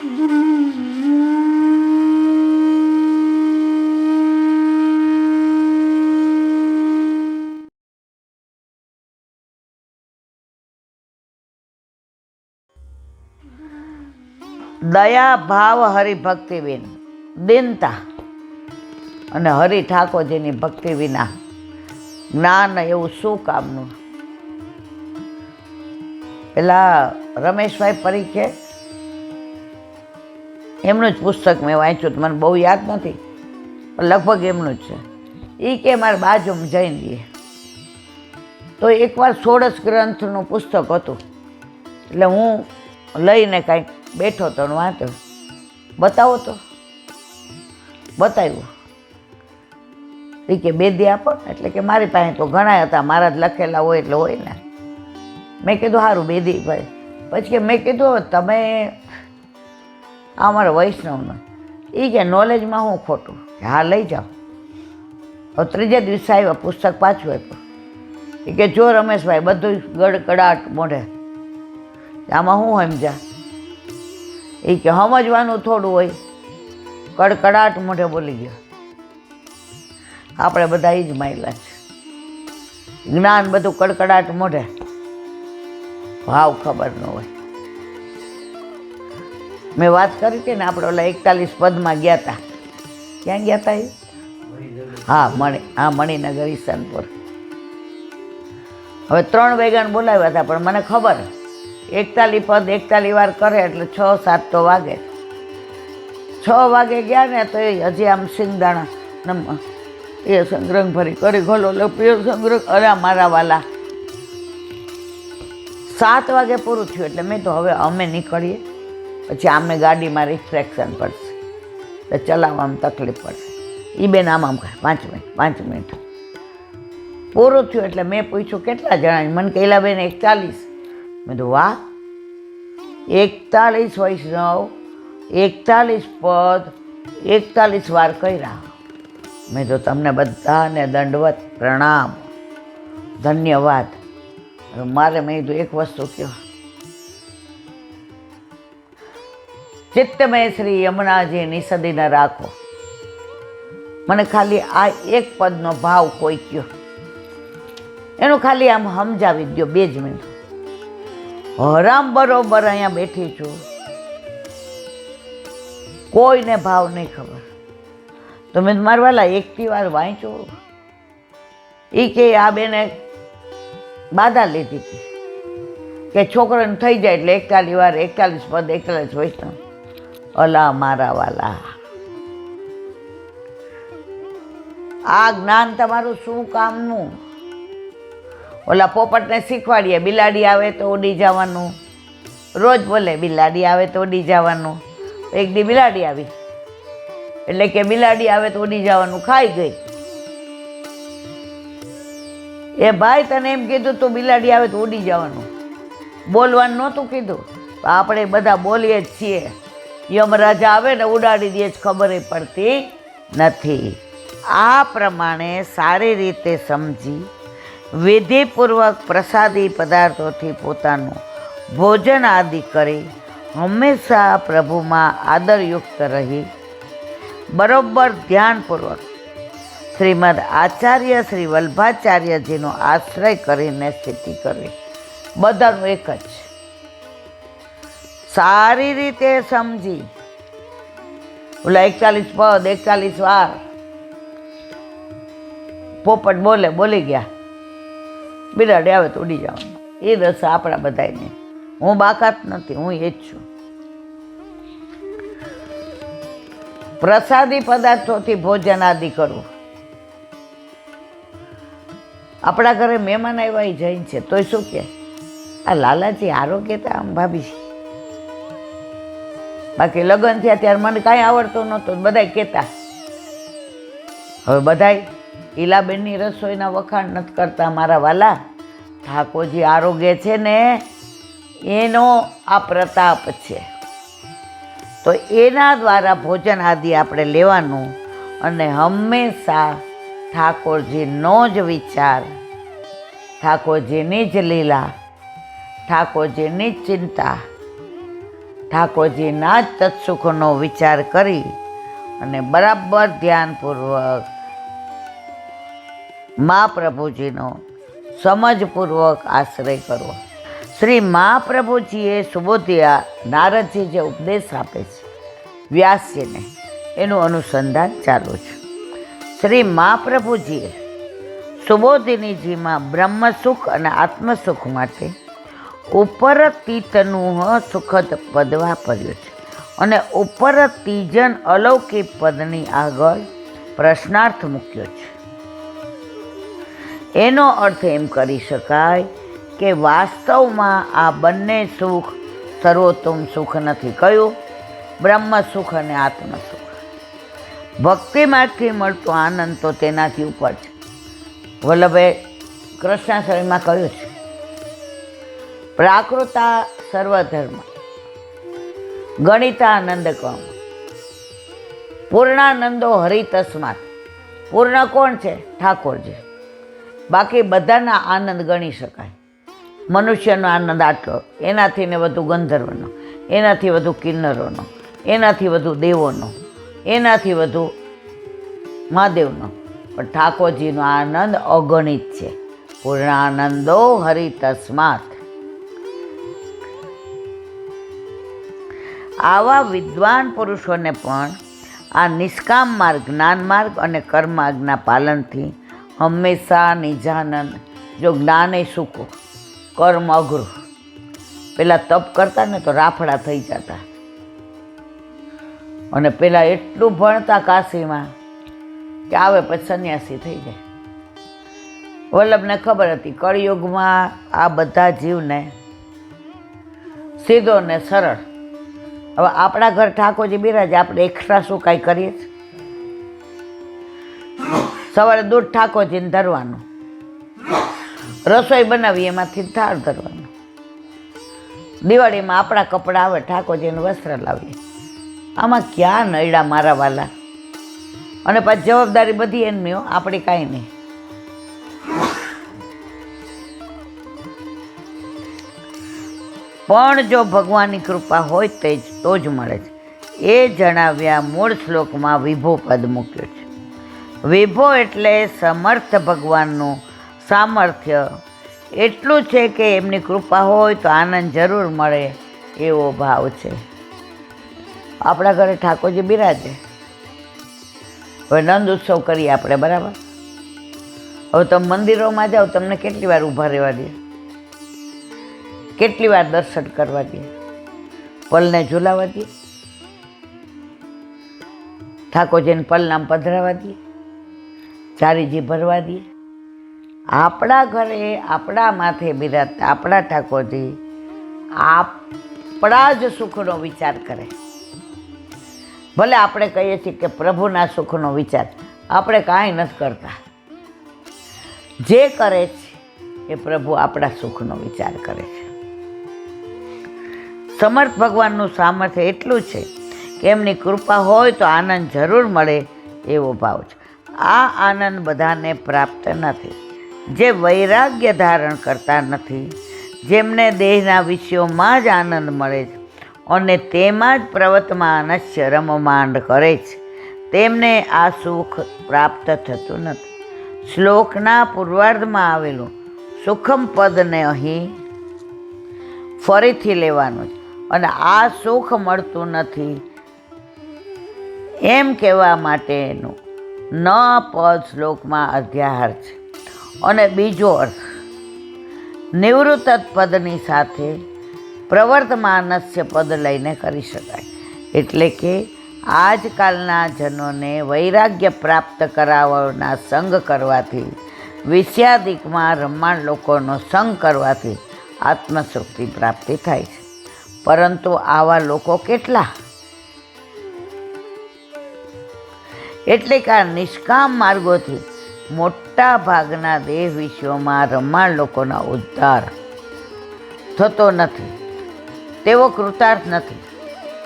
દયા ભાવ હરિભક્તિ વિન દીનતા અને હરિ ઠાકોરજીની ભક્તિ વિના જ્ઞાન એવું શું કામનું. પેલા રમેશભાઈ પરીખે એમનું જ પુસ્તક મેં વાંચ્યું, મને બહુ યાદ નથી પણ લગભગ એમનું જ છે. એ કે મારા બાજુમાં જઈને દઈએ તો એકવાર ષોડશ ગ્રંથનું પુસ્તક હતું એટલે હું લઈને કાંઈક બેઠો તો વાંચ્યો, બતાવો તો બતાવ્યું. એ કે બેદી આપો, એટલે કે મારી પાસે તો ઘણા હતા, મારા જ લખેલા હોય એટલે હોય ને. મેં કીધું સારું બેદી ભાઈ. પછી કે મેં કીધું તમે અમારા વૈષ્ણવનો, એ કે નોલેજમાં હું ખોટું, હા લઈ જાઓ. હવે ત્રીજા દિવસે આવ્યા, પુસ્તક પાછું આપ્યું. એ કે જો રમેશભાઈ બધું ગડગડાટ મોઢે, આમાં હું સમજ્યા? એ કે સમજવાનું થોડું હોય, કડકડાટ મોઢે બોલી ગયો. આપણે બધા એ જ માયલા છે, જ્ઞાન બધું કડકડાટ મોઢે, ભાવ ખબર ન હોય. મેં વાત કરી હતી ને, આપણે ઓલા 41 પદમાં ગયા હતા. ક્યાં ગયા હતા એ? હા મણિનગર ઈશાનપુર. હવે 3 વેગાન બોલાવ્યા હતા, પણ મને ખબર 41 પદ 41 વાર કરે એટલે 6-7 તો વાગે. 6 વાગે ગયા ને તો એ હજી આમ સિંગદાણા એ સંગ્રહ ભરી કરી ઘોલો લપ્યો સંગ્રહ. અરે મારા વાલા 7 વાગે પૂરું થયું એટલે મેં તો હવે અમે નીકળીએ, પછી આમને ગાડીમાં રિફ્રેક્શન પડશે તો ચલાવવામાં તકલીફ પડશે. એ બેન આમ કહે 5 મિનિટ પૂરું થયું એટલે મેં પૂછ્યું કેટલા જણા? મને કહેલા બેન 41. મેં તો વાહ, 41 વૈષ્ણવ, 41 પદ, 41 વાર કર્યા. મેં તો તમને બધાને દંડવત પ્રણામ, ધન્યવાદ. મારે મેં કીધું એક વસ્તુ કહો, ચિત્તમય શ્રી યમુનાજી નિસદી ન રાખો. મને ખાલી આ એક પદનો ભાવ કોઈ કયો, એનું ખાલી આમ સમજાવી દો 2 જ મિનિટ. હરામ બરોબર અહીંયા બેઠી છું, કોઈને ભાવ નહીં ખબર. તો મેં મારવાલા 1 વાર વાંચ્યું. એ કે આ બેને બાધા લીધી હતી કે છોકરાને થઈ જાય એટલે 41 વાર 41 પદ 41 વૈષ્ણવ. અલા મારા વાલા, આ જ્ઞાન તમારું શું કામનું? ઓલા પોપટને શીખવાડીએ, બિલાડી આવે તો ઉડી જવાનું, રોજ બોલે બિલાડી આવે તો ઉડી જવાનું. એક દી બિલાડી આવી એટલે કે બિલાડી આવે તો ઉડી જવાનું, ખાઈ ગઈ. એ ભાઈ તને એમ કીધું તું બિલાડી આવે તો ઉડી જવાનું, બોલવાનું નહોતું કીધું. આપણે બધા બોલીએ જ છીએ, યમરાજા આવે ને ઉડાડી દે જ ખબર પડતી નથી. આ પ્રમાણે સારી રીતે સમજી વિધિપૂર્વક પ્રસાદી પદાર્થોથી પોતાનું ભોજન આદિ કરી હંમેશા પ્રભુમાં આદરયુક્ત રહી બરોબર ધ્યાનપૂર્વક શ્રીમદ આચાર્ય શ્રી વલ્ભાચાર્યજીનો આશ્રય કરીને સ્થિતિ કરવી. બધાનું એક જ, સારી રીતે સમજી ઓલા 41 પદ 41 વાર પોપટ બોલે બોલી ગયા, બિલાડી આવે તો ઉડી જવાનું. એ રસ આપણા બધાને. હું બાકાત નથી, હું એ જ છું. પ્રસાદી પદાર્થોથી ભોજન આદિ કરવું. આપણા ઘરે મહેમાન આવ્યા એ જૈન છે તોય શું કે આ લાલાજી આરોગ્ય તો આમ ભાભી. બાકી લગ્ન થયા ત્યારે મને કાંઈ આવડતું નહોતું, બધાય કહેતા. હવે બધાય ઈલાબેનની રસોઈના વખાણ નથી કરતા મારા વાલા. ઠાકોરજી આરોગ્ય છે ને એનો આ પ્રતાપ છે. તો એના દ્વારા ભોજન આદિ આપણે લેવાનું અને હંમેશા ઠાકોરજીનો જ વિચાર, ઠાકોરજીની જ લીલા, ઠાકોરજીની જ ચિંતા, ઠાકોરજીના જ તત્સુખનો વિચાર કરી અને બરાબર ધ્યાનપૂર્વક મહાપ્રભુજીનો સમજપૂર્વક આશ્રય કરવો. શ્રી મહાપ્રભુજીએ સુબોધ્યા નારદજી જે ઉપદેશ આપે છે વ્યાસજીને, એનું અનુસંધાન ચાલુ છે. શ્રી મહાપ્રભુજીએ સુબોધિનીજીમાં બ્રહ્મસુખ અને આત્મસુખ માટે ઉપરતીતનું સુખદ પદ વાપર્યું છે અને ઉપરતીજન અલૌકિક પદની આગળ પ્રશ્નાર્થ મૂક્યો છે. એનો અર્થ એમ કરી શકાય કે વાસ્તવમાં આ બંને સુખ સર્વોત્તમ સુખ નથી. કયું? બ્રહ્મ સુખ અને આત્મસુખ. ભક્તિ માર્ગથી મળતો આનંદ તો તેનાથી ઉપર છે. વલ્લભે કૃષ્ણાશ્રયમાં કહ્યું છે, પ્રાકૃતા સર્વધર્મ ગણિતાનંદ કમ પૂર્ણાનંદો હરિતસ્માત. પૂર્ણ કોણ છે? ઠાકોરજી. બાકી બધાના આનંદ ગણી શકાય. મનુષ્યનો આનંદ આટલો, એનાથી ને વધુ ગંધર્વનો, એનાથી વધુ કિન્નરોનો, એનાથી વધુ દેવોનો, એનાથી વધુ મહાદેવનો. પણ ઠાકોરજીનો આનંદ અગણિત છે. પૂર્ણાનંદો હરિતસ્માત. આવા વિદ્વાન પુરુષોને પણ આ નિષ્કામ માર્ગ, જ્ઞાન માર્ગ અને કર્મ માર્ગના પાલનથી હંમેશા નિજાનંદ. જો જ્ઞાન એ સૂકું, કર્મ અઘરું. પેલા તપ કરતા ને તો રાફડા થઈ જતા, અને પેલા એટલું ભણતા કાશીમાં કે આવે પછી સંન્યાસી થઈ જાય. વલ્લભને ખબર હતી કળિયુગમાં આ બધા જીવને સીધો ને સરળ. હવે આપણા ઘર ઠાકોરજી બિરાજે, આપણે એક્સ્ટ્રા શું કાંઈ કરીએ છીએ? સવારે દૂધ ઠાકોરજીને ધરવાનું, રસોઈ બનાવીએ એમાંથી થાળ ધરવાનો, દિવાળીમાં આપણા કપડાં આવે ઠાકોરજીને વસ્ત્ર લાવીએ. આમાં ક્યાં નડ્યા મારા વાલા? અને પાછી જવાબદારી બધી એમની હો, આપણી કાંઈ નહીં. પણ જો ભગવાનની કૃપા હોય તો જ મળે છે. એ જણાવ્યા મૂળ શ્લોકમાં વિભો પદ મૂક્યો છે. વિભો એટલે સમર્થ ભગવાનનું સામર્થ્ય એટલું છે કે એમની કૃપા હોય તો આનંદ જરૂર મળે એવો ભાવ છે. આપણા ઘરે ઠાકોરજી બિરાજે. હવે નંદ ઉત્સવ કરીએ આપણે, બરાબર? હવે તમે મંદિરોમાં જાઓ, તમને કેટલી વાર ઊભા રહેવા દે, કેટલી વાર દર્શન કરવા દે, પલને ઝુલાવા દે, ઠાકોરજીને પલનામ પધરાવા દે, ચારીજી ભરવા દે. આપણા ઘરે આપણા માથે બિરાજતા આપણા ઠાકોરજી આપણા જ સુખનો વિચાર કરે. ભલે આપણે કહીએ છીએ કે પ્રભુના સુખનો વિચાર, આપણે કાંઈ નથી કરતા. જે કરે છે એ પ્રભુ આપણા સુખનો વિચાર કરે છે. સમર્થ ભગવાનનું સામર્થ્ય એટલું છે કે એમની કૃપા હોય તો આનંદ જરૂર મળે એવો ભાવ છે. આ આનંદ બધાને પ્રાપ્ત નથી. જે વૈરાગ્ય ધારણ કરતા નથી, જેમને દેહના વિષયોમાં જ આનંદ મળે છે અને તેમાં જ પ્રવર્તમાનસ્ય રમમાંડ કરે છે, તેમને આ સુખ પ્રાપ્ત થતું નથી. શ્લોકના પૂર્વાર્ધમાં આવેલું સુખમ પદને અહીં ફરીથી લેવાનું છે અને આ સુખ મળતું નથી એમ કહેવા માટેનું ન પદ શ્લોકમાં અધ્યાહાર છે. અને બીજો અર્થ નિવૃત્ત પદની સાથે પ્રવર્તમાનસ્ય પદ લઈને કરી શકાય. એટલે કે આજકાલના જનોને વૈરાગ્ય પ્રાપ્ત કરાવવાના સંગ કરવાથી, વિષયાદિકમાં રમમાણ લોકોનો સંગ કરવાથી આત્મશુક્તિ પ્રાપ્તિ થાય છે. પરંતુ આવા લોકો કેટલા? એટલે કે આ નિષ્કામ માર્ગોથી મોટા ભાગના દેહ વિશ્વમાં રમમાણ લોકોના ઉદ્ધાર થતો નથી, તેઓ કૃતાર્થ નથી.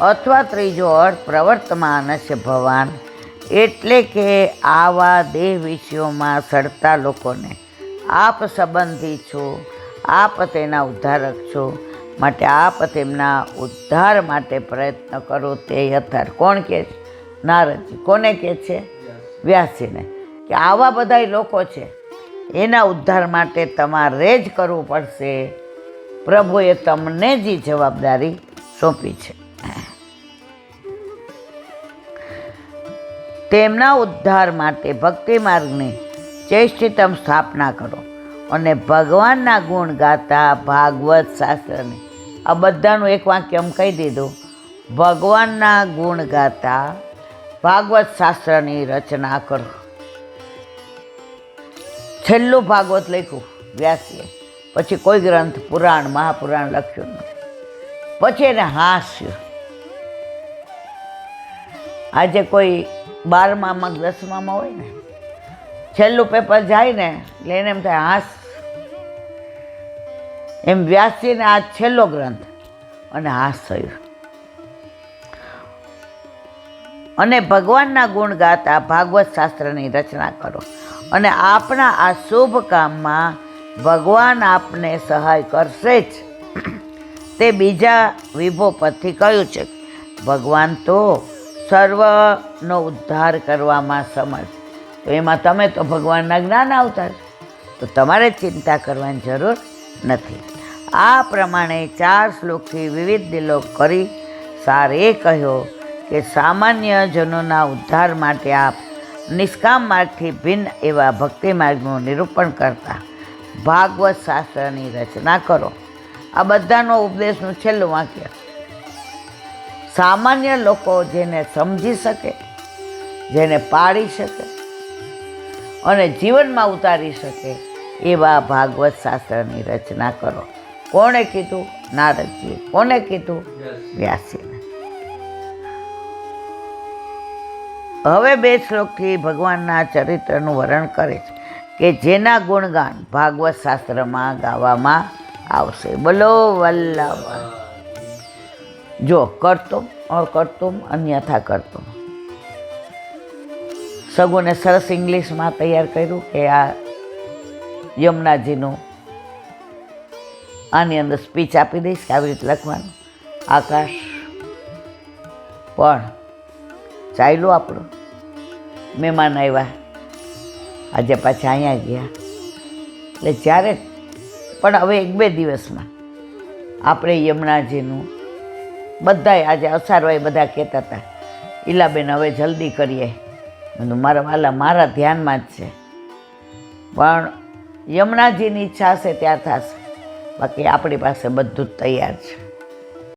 અથવા ત્રીજો અર્થ પ્રવર્તમાનસ્ય ભવાન, એટલે કે આવા દેહ વિષયોમાં સડતા લોકોને આપ સંબંધી છો, આપ તેના ઉદ્ધારક છો, માટે આપ તેમના ઉદ્ધાર માટે પ્રયત્ન કરો તે યથાર્થ. કોણ કહે છે? નારદજી. કોને કહે છે? વ્યાસજીને. કે આવા બધા લોકો છે, એના ઉદ્ધાર માટે તમારે જ કરવું પડશે. પ્રભુએ તમને જ જવાબદારી સોંપી છે. તેમના ઉદ્ધાર માટે ભક્તિ માર્ગની ચેષ્ટિતમ સ્થાપના કરો અને ભગવાનના ગુણ ગાતા ભાગવત શાસ્ત્રની, આ બધાનું એક વાક્ય એમ કહી દીધું, ભગવાનના ગુણ ગાતા ભાગવત શાસ્ત્રની રચના કરો. છેલ્લું ભાગવત લખ્યું વ્યાસીએ, પછી કોઈ ગ્રંથ પુરાણ મહાપુરાણ લખ્યું નથી. પછી એને હાસ્ય. આજે કોઈ 12માં 10માં હોય ને, છેલ્લું પેપર જાય ને એટલે એને એમ થાય હાસ. એમ વ્યાસજીને આ છેલ્લો ગ્રંથ અને હાસ થયું. અને ભગવાનના ગુણ ગાતા ભાગવત શાસ્ત્રની રચના કરો અને આપણા આ શુભ કામમાં ભગવાન આપને સહાય કરશે જ. તે બીજા વિભો પરથી કહ્યું છે, ભગવાન તો સર્વનો ઉદ્ધાર કરવામાં સમર્થ. તો એમાં તમે તો ભગવાનના જ્ઞાન આવતા છો, તો તમારે ચિંતા કરવાની જરૂર નથી. આ પ્રમાણે 4 શ્લોકથી વિવિધ દિલો કરી સાર એ કહ્યો કે સામાન્ય જનોના ઉદ્ધાર માટે આપ નિષ્કામ માર્ગથી ભિન્ન એવા ભક્તિ માર્ગનું નિરૂપણ કરતા ભાગવત શાસ્ત્રની રચના કરો. આ બધાનો ઉપદેશનું છેલ્લું વાક્ય. સામાન્ય લોકો જેને સમજી શકે, જેને પાડી શકે અને જીવનમાં ઉતારી શકે એવા ભાગવત શાસ્ત્રની રચના કરો. કોણે કીધું? નારદજીએ. કોને કીધું? વ્યાસજીને. હવે 2 શ્લોકથી ભગવાનના ચરિત્રનું વર્ણન કરે છે કે જેના ગુણગાન ભાગવત શાસ્ત્રમાં ગાવામાં આવશે. બોલો વલ્લભ. જો કરતુમ ઓર કરતુમ અન્યથા કરતુમ. સગુને સરસ ઇંગ્લિશમાં તૈયાર કર્યું કે આ યમુનાજીનું આની અંદર સ્પીચ આપી દઈશ કે આવી રીતે લખવાનું. આકાશ પણ ચાલ્યું આપણું. મહેમાન આવ્યા, આજે પાછા અહીંયા ગયા. એટલે જ્યારે પણ હવે 1-2 દિવસમાં આપણે યમુનાજીનું બધાય આજે અસારવાય બધા કહેતા હતા, ઈલાબેન હવે જલ્દી કરીએ. બધું મારા વાલા મારા ધ્યાનમાં જ છે, પણ યમુનાજીની ઈચ્છા હશે ત્યાં થશે. બાકી આપણી પાસે બધું જ તૈયાર છે.